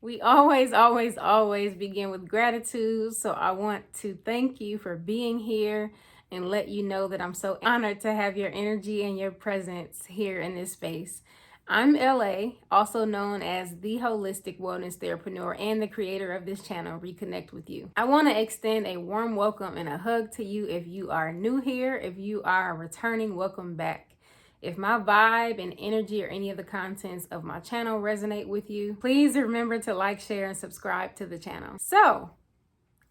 We always begin with gratitude. So I want to thank you for being here and let you know that I'm so honored to have your energy and your presence here in this space. I'm LA, also known as the Holistic Wellness Therapreneur and the creator of this channel, Reconnect with You. I want to extend a warm welcome and a hug to you if you are new here. If you are returning, welcome back. If my vibe and energy or any of the contents of my channel resonate with you, please remember to like, share, and subscribe to the channel. So,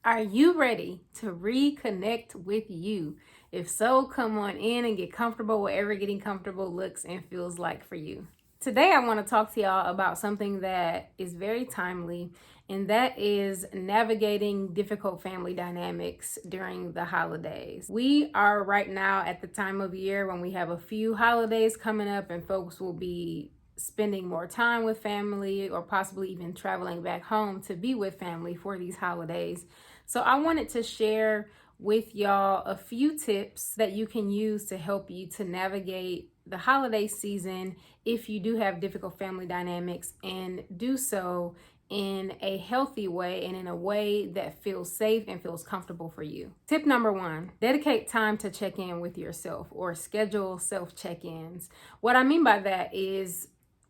are you ready to reconnect with you? If so, come on in and get comfortable, wherever getting comfortable looks and feels like for you. Today, I want to talk to y'all about something that is very timely, and that is navigating difficult family dynamics during the holidays. We are right now at the time of year when we have a few holidays coming up, and folks will be spending more time with family or possibly even traveling back home to be with family for these holidays. So I wanted to share with y'all a few tips that you can use to help you to navigate the holiday season if you do have difficult family dynamics, and do so in a healthy way and in a way that feels safe and feels comfortable for you. Tip number 1, dedicate time to check in with yourself or schedule self check-ins. What I mean by that is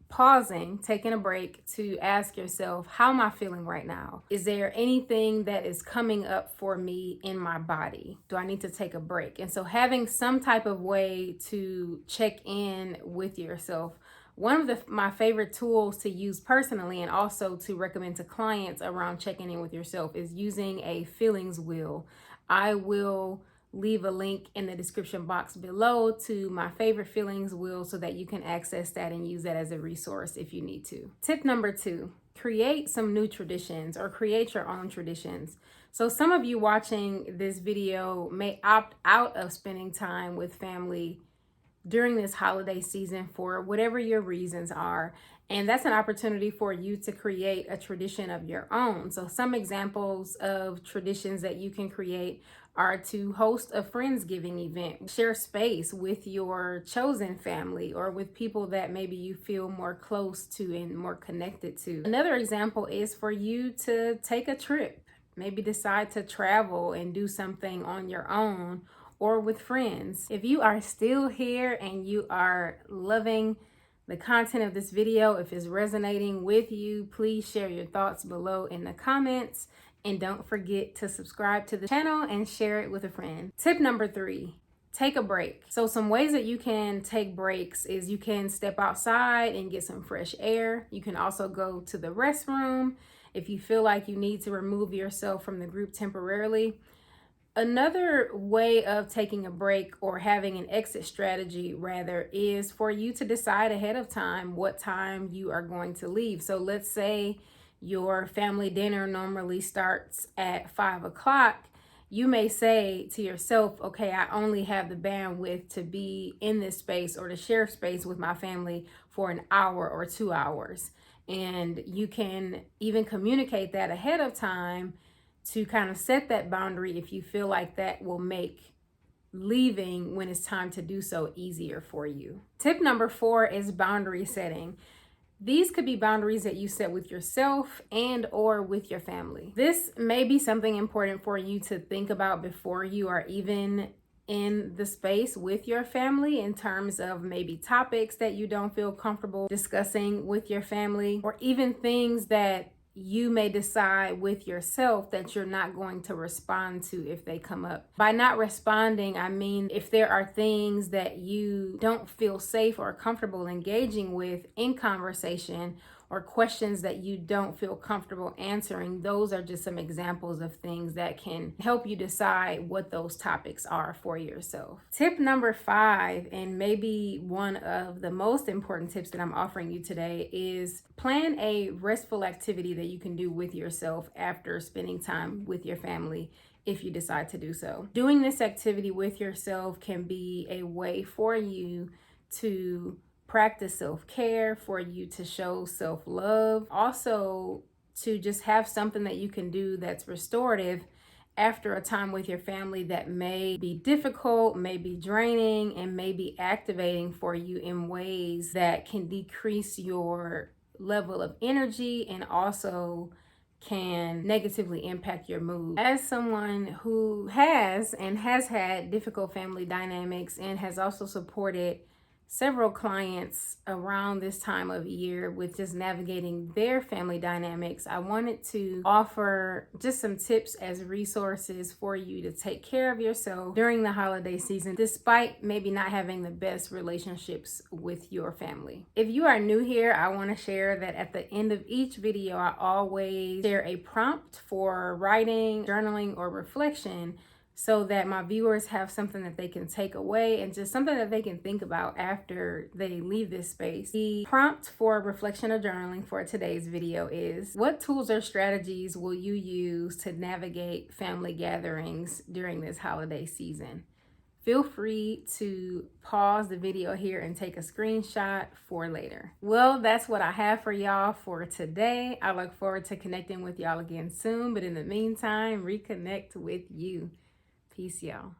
pausing, taking a break to ask yourself, how am I feeling right now? Is there anything that is coming up for me in my body? Do I need to take a break? And so having some type of way to check in with yourself. One of my favorite tools to use personally and also to recommend to clients around checking in with yourself is using a feelings wheel. I will leave a link in the description box below to my favorite feelings wheel so that you can access that and use that as a resource if you need to. Tip number 2, create some new traditions or create your own traditions. So some of you watching this video may opt out of spending time with family during this holiday season for whatever your reasons are. And that's an opportunity for you to create a tradition of your own. So some examples of traditions that you can create are to host a Friendsgiving event, share space with your chosen family or with people that maybe you feel more close to and more connected to. Another example is for you to take a trip, maybe decide to travel and do something on your own or with friends. If you are still here and you are loving the content of this video, if it's resonating with you, please share your thoughts below in the comments. And don't forget to subscribe to the channel and share it with a friend. Tip number 3, take a break. So some ways that you can take breaks is you can step outside and get some fresh air. You can also go to the restroom if you feel like you need to remove yourself from the group temporarily. Another way of taking a break or having an exit strategy rather is for you to decide ahead of time what time you are going to leave. So let's say your family dinner normally starts at 5 o'clock. You may say to yourself, okay, I only have the bandwidth to be in this space or to share space with my family for an hour or 2 hours. And you can even communicate that ahead of time to kind of set that boundary if you feel like that will make leaving when it's time to do so easier for you. Tip number 4 is boundary setting. These could be boundaries that you set with yourself and or with your family. This may be something important for you to think about before you are even in the space with your family, in terms of maybe topics that you don't feel comfortable discussing with your family, or even things that you may decide with yourself that you're not going to respond to if they come up. By not responding, I mean if there are things that you don't feel safe or comfortable engaging with in conversation, or questions that you don't feel comfortable answering, those are just some examples of things that can help you decide what those topics are for yourself. Tip number 5, and maybe one of the most important tips that I'm offering you today, is plan a restful activity that you can do with yourself after spending time with your family if you decide to do so. Doing this activity with yourself can be a way for you to practice self-care, for you to show self-love, also to just have something that you can do that's restorative after a time with your family that may be difficult, may be draining, and may be activating for you in ways that can decrease your level of energy and also can negatively impact your mood. As someone who has had difficult family dynamics and has also supported several clients around this time of year with just navigating their family dynamics, I wanted to offer just some tips as resources for you to take care of yourself during the holiday season, despite maybe not having the best relationships with your family. If you are new here, I want to share that at the end of each video, I always share a prompt for writing, journaling, or reflection, so that my viewers have something that they can take away and just something that they can think about after they leave this space. The prompt for reflection or journaling for today's video is: what tools or strategies will you use to navigate family gatherings during this holiday season? Feel free to pause the video here and take a screenshot for later. Well, that's what I have for y'all for today. I look forward to connecting with y'all again soon, but in the meantime, reconnect with you. Peace, y'all.